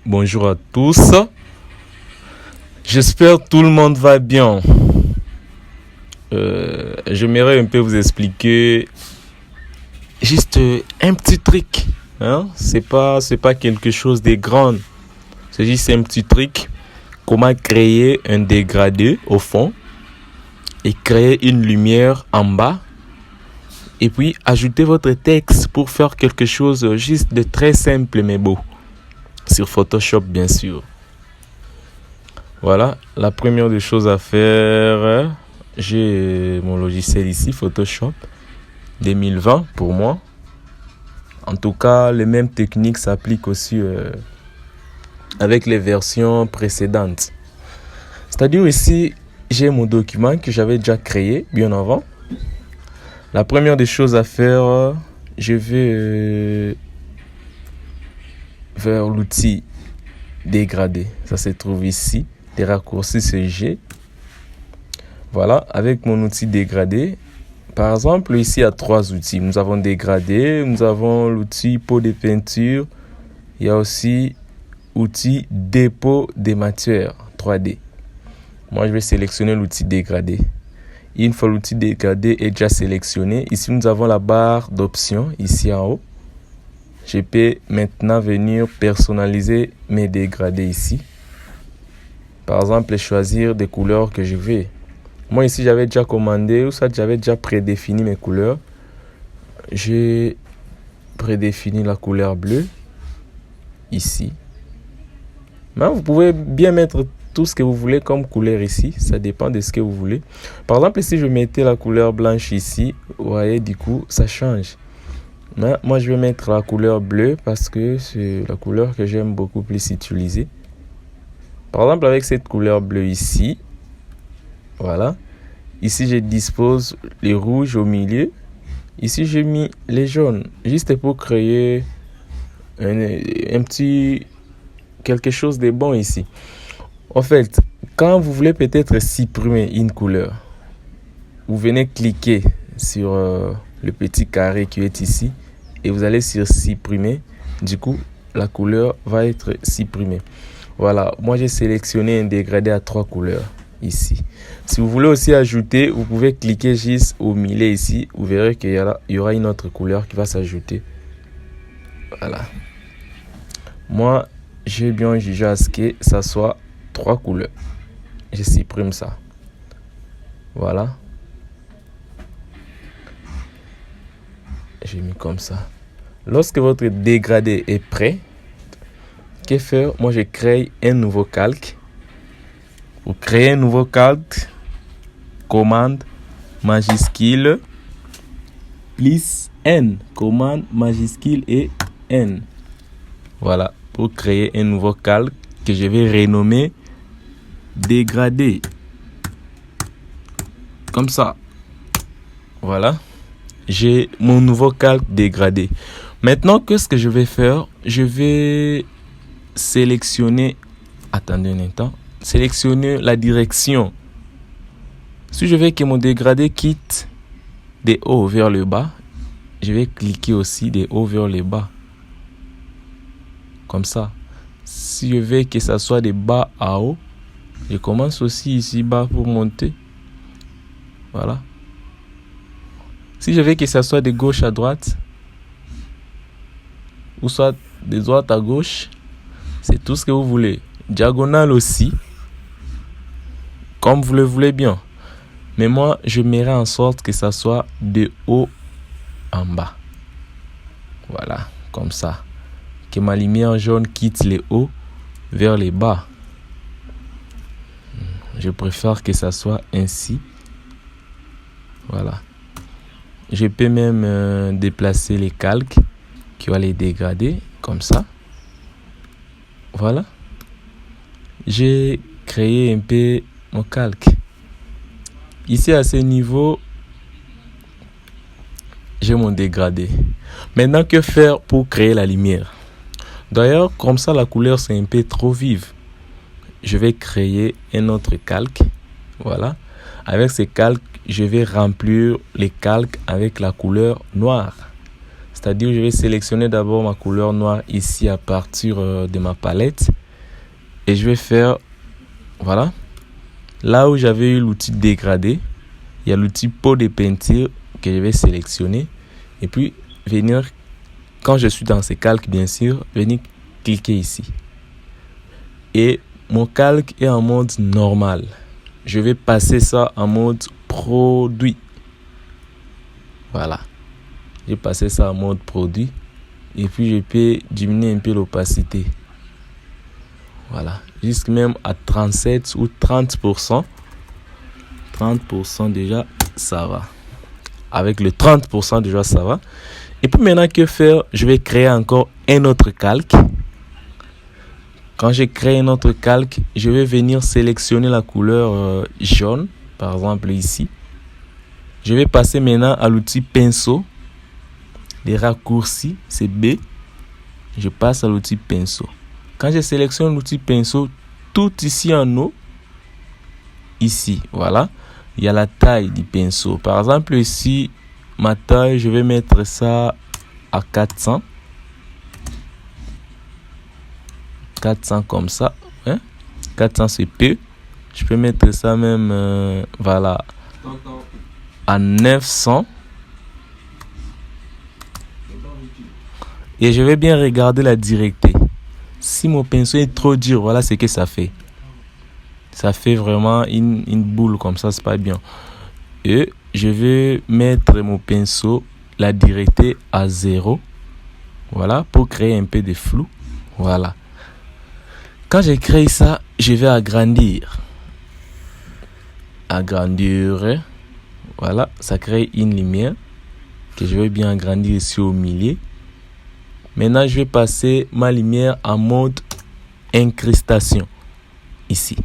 Bonjour à tous. J'espère que tout le monde va bien. J'aimerais un peu vous expliquer juste un petit truc. Hein? C'est pas quelque chose de grand. C'est juste un petit truc. Comment créer un dégradé au fond et créer une lumière en bas. Et puis ajouter votre texte pour faire quelque chose juste de très simple mais beau. Sur Photoshop bien sûr. Voilà, la première des choses à faire, j'ai mon logiciel ici, Photoshop 2020 pour moi. En tout cas, les mêmes techniques s'appliquent aussi avec les versions précédentes. C'est-à-dire ici, j'ai mon document que j'avais déjà créé bien avant. La première des choses à faire, je vais vers l'outil dégradé. Ça se trouve ici. Les raccourcis c'est G. Voilà, avec mon outil dégradé. Par exemple, ici il y a trois outils. Nous avons dégradé, nous avons l'outil pot de peinture. Il y a aussi outil dépôt des matières 3D. Moi, je vais sélectionner l'outil dégradé. Une fois l'outil dégradé est déjà sélectionné, ici nous avons la barre d'options, ici en haut. Je peux maintenant venir personnaliser mes dégradés ici. Par exemple, choisir des couleurs que je veux. Moi ici, j'avais déjà commandé, ou ça j'avais déjà prédéfini mes couleurs. J'ai prédéfini la couleur bleue, ici. Mais vous pouvez bien mettre tout ce que vous voulez comme couleur ici, ça dépend de ce que vous voulez. Par exemple, si je mettais la couleur blanche ici, vous voyez, du coup, ça change. Mais moi, je vais mettre la couleur bleue parce que c'est la couleur que j'aime beaucoup plus utiliser. Par exemple, avec cette couleur bleue ici, voilà. Ici, je dispose les rouges au milieu. Ici, j'ai mis les jaunes, juste pour créer un petit quelque chose de bon ici. En fait, quand vous voulez peut-être supprimer une couleur, vous venez cliquer sur le petit carré qui est ici et vous allez sur supprimer. Du coup, la couleur va être supprimée. Voilà, moi j'ai sélectionné un dégradé à 3 couleurs ici. Si vous voulez aussi ajouter, vous pouvez cliquer juste au milieu ici. Vous verrez qu'il y aura une autre couleur qui va s'ajouter. Voilà. Moi, j'ai bien jugé à ce que ça soit 3 couleurs. Je supprime ça. Voilà. J'ai mis comme ça. Lorsque votre dégradé est prêt, que faire? Moi, je crée un nouveau calque. Pour créer un nouveau calque, commande majuscule plus N. Commande majuscule et N. Voilà. Pour créer un nouveau calque que je vais renommer dégradé. Comme ça. Voilà. J'ai mon nouveau calque dégradé. Maintenant, qu'est-ce que je vais faire? Je vais sélectionner. Attendez un instant. Sélectionner la direction. Si je veux que mon dégradé quitte de haut vers le bas, je vais cliquer aussi de haut vers le bas. Comme ça. Si je veux que ça soit de bas à haut, je commence aussi ici bas pour monter. Voilà. Si je veux que ça soit de gauche à droite, ou soit de droite à gauche, c'est tout ce que vous voulez. Diagonale aussi, comme vous le voulez bien. Mais moi, je mettrai en sorte que ça soit de haut en bas. Voilà, comme ça. Que ma lumière jaune quitte les hauts vers les bas. Je préfère que ça soit ainsi. Voilà. Je peux même déplacer les calques qui vont les dégrader comme ça. Voilà. J'ai créé un peu mon calque. Ici à ce niveau, j'ai mon dégradé. Maintenant, que faire pour créer la lumière? D'ailleurs, comme ça, la couleur c'est un peu trop vive. Je vais créer un autre calque. Voilà. Avec ce calque, je vais remplir les calques avec la couleur noire. C'est-à-dire, je vais sélectionner d'abord ma couleur noire ici à partir de ma palette. Et je vais faire, voilà. Là où j'avais eu l'outil dégradé, il y a l'outil pot de peinture que je vais sélectionner. Et puis, venir, quand je suis dans ces calques, bien sûr, venir cliquer ici. Et mon calque est en mode normal. Je vais passer ça en mode produit. Voilà. J'ai passé ça en mode produit. Et puis, je peux diminuer un peu l'opacité. Voilà. Jusque même à 37 ou 30%. 30% déjà, ça va. Avec le 30% déjà, ça va. Et puis maintenant, que faire? Je vais créer encore un autre calque. Quand j'ai créé un autre calque, je vais venir sélectionner la couleur jaune. Par exemple ici. Je vais passer maintenant à l'outil pinceau. Les raccourcis, c'est B. Je passe à l'outil pinceau. Quand je sélectionne l'outil pinceau, tout ici en haut, ici, voilà, il y a la taille du pinceau. Par exemple, ici, ma taille, je vais mettre ça à 400. 400 comme ça. Hein? 400, c'est peu. Je peux mettre ça même, voilà, à 900. Et je vais bien regarder la dureté. Si mon pinceau est trop dur, voilà ce que ça fait. Ça fait vraiment une boule comme ça, c'est pas bien. Et je vais mettre mon pinceau, la dureté à 0. Voilà, pour créer un peu de flou. Voilà. Quand j'ai créé ça, je vais agrandir. Agrandir. Voilà, ça crée une lumière que je vais bien agrandir ici au milieu. Maintenant, je vais passer ma lumière en mode incrustation. Ici.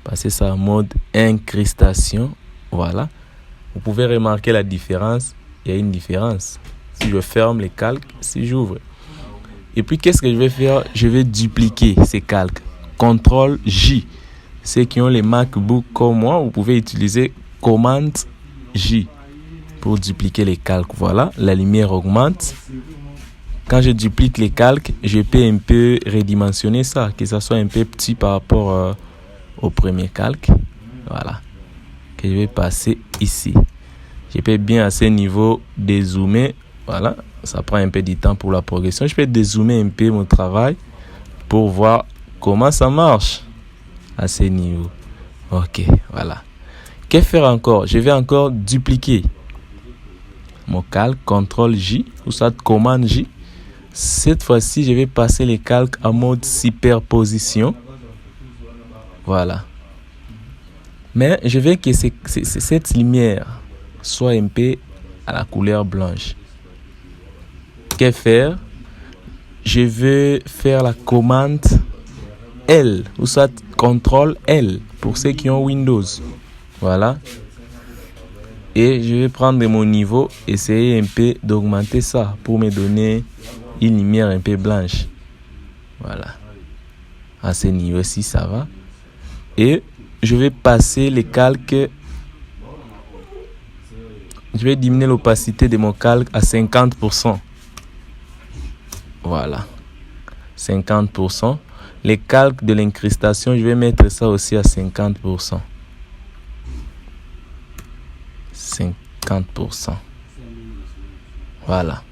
Passer ça en mode incrustation. Voilà. Vous pouvez remarquer la différence. Il y a une différence. Si je ferme les calques, si j'ouvre. Et puis, qu'est-ce que je vais faire? Je vais dupliquer ces calques. CTRL J. Ceux qui ont les MacBook comme moi, vous pouvez utiliser Command J pour dupliquer les calques. Voilà. La lumière augmente. Quand je duplique les calques, je peux un peu redimensionner ça, que ça soit un peu petit par rapport au premier calque. Voilà. Que je vais passer ici. Je peux bien à ce niveau dézoomer. Voilà. Ça prend un peu de temps pour la progression. Je peux dézoomer un peu mon travail pour voir comment ça marche à ce niveau. Ok, voilà. Que faire encore? Je vais encore dupliquer mon calque, CTRL J ou soit Command J. Cette fois-ci, je vais passer les calques en mode superposition. Voilà. Mais je veux que cette lumière soit un peu à la couleur blanche. Que faire? Je vais faire la commande L ou soit CTRL L pour ceux qui ont Windows. Voilà. Et je vais prendre mon niveau, essayer un peu d'augmenter ça pour me donner une lumière un peu blanche. Voilà. À ce niveau-ci, ça va. Et je vais passer les calques. Je vais diminuer l'opacité de mon calque à 50%. Voilà. 50%. Les calques de l'incrustation, je vais mettre ça aussi à 50%. 50%. Voilà.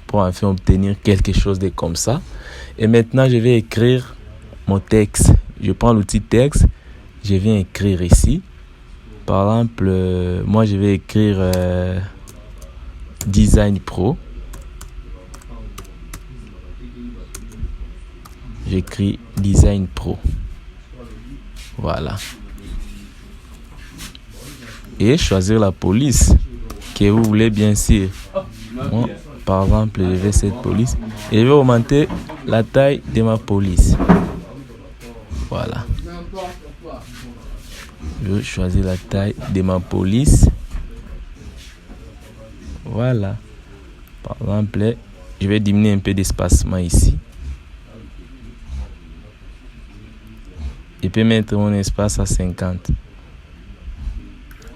Pour enfin obtenir quelque chose de comme ça. Et maintenant, je vais écrire mon texte. Je prends l'outil texte. Je viens écrire ici. Par exemple, moi, je vais écrire Design Pro. J'écris Design Pro. Voilà. Et choisir la police que vous voulez, bien sûr. Moi, par exemple, je vais cette police et je vais augmenter la taille de ma police. Voilà. Je vais choisir la taille de ma police. Voilà. Par exemple, je vais diminuer un peu d'espacement ici. Je peux mettre mon espace à 50.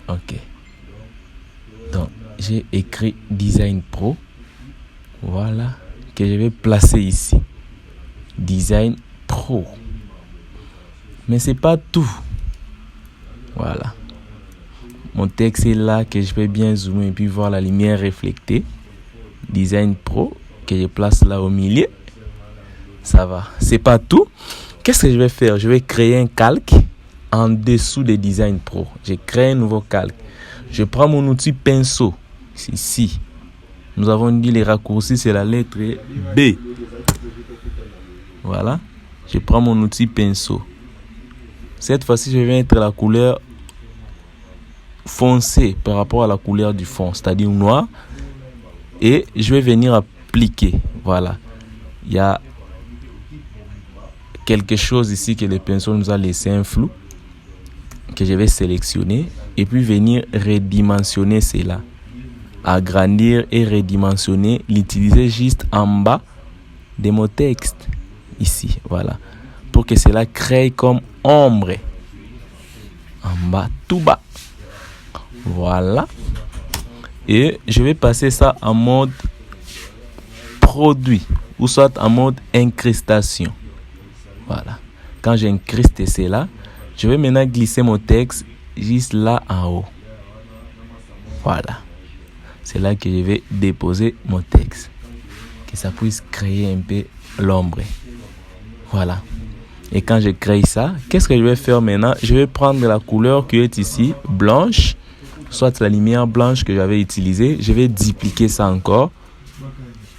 Ok. Donc, j'ai écrit Design Pro. Voilà, que je vais placer ici. Design Pro. Mais c'est pas tout. Voilà. Mon texte est là, que je vais bien zoomer et puis voir la lumière reflétée. Design Pro, que je place là au milieu. Ça va. C'est pas tout. Qu'est-ce que je vais faire? Je vais créer un calque en dessous de Design Pro. Je crée un nouveau calque. Je prends mon outil pinceau. C'est ici. Nous avons dit les raccourcis, c'est la lettre B. Voilà. Je prends mon outil pinceau. Cette fois-ci, je vais mettre la couleur foncée par rapport à la couleur du fond, c'est-à-dire noir. Et je vais venir appliquer. Voilà. Il y a quelque chose ici que le pinceau nous a laissé un flou, que je vais sélectionner et puis venir redimensionner cela. Agrandir et redimensionner, l'utiliser juste en bas de mon texte. Ici, voilà. Pour que cela crée comme ombre. En bas, tout bas. Voilà. Et je vais passer ça en mode produit ou soit en mode incrustation. Voilà. Quand j'incruste cela, je vais maintenant glisser mon texte juste là en haut. Voilà. C'est là que je vais déposer mon texte. Que ça puisse créer un peu l'ombre. Voilà. Et quand je crée ça, qu'est-ce que je vais faire maintenant? Je vais prendre la couleur qui est ici, blanche, soit la lumière blanche que j'avais utilisée. Je vais dupliquer ça encore.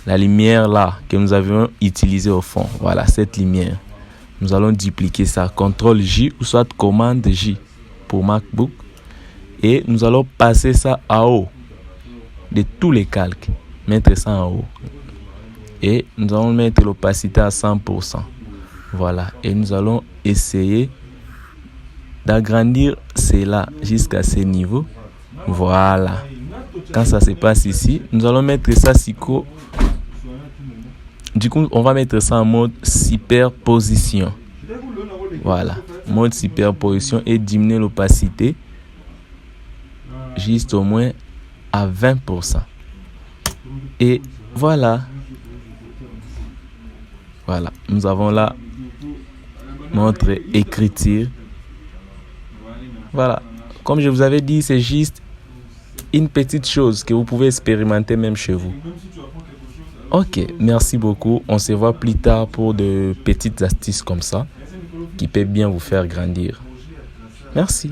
La lumière là que nous avions utilisée au fond. Voilà, cette lumière. Nous allons dupliquer ça. CTRL J ou soit commande J pour MacBook. Et nous allons passer ça en haut de tous les calques. Mettre ça en haut. Et nous allons mettre l'opacité à 100%. Voilà. Et nous allons essayer d'agrandir cela jusqu'à ce niveau. Voilà. Quand ça se passe ici, nous allons mettre ça SICO. Du coup, on va mettre ça en mode superposition. Voilà. Mode superposition et diminuer l'opacité juste au moins à 20%. Et voilà. Voilà. Nous avons là notre écriture. Voilà. Comme je vous avais dit, c'est juste une petite chose que vous pouvez expérimenter même chez vous. Ok, merci beaucoup. On se voit plus tard pour de petites astuces comme ça qui peuvent bien vous faire grandir. Merci.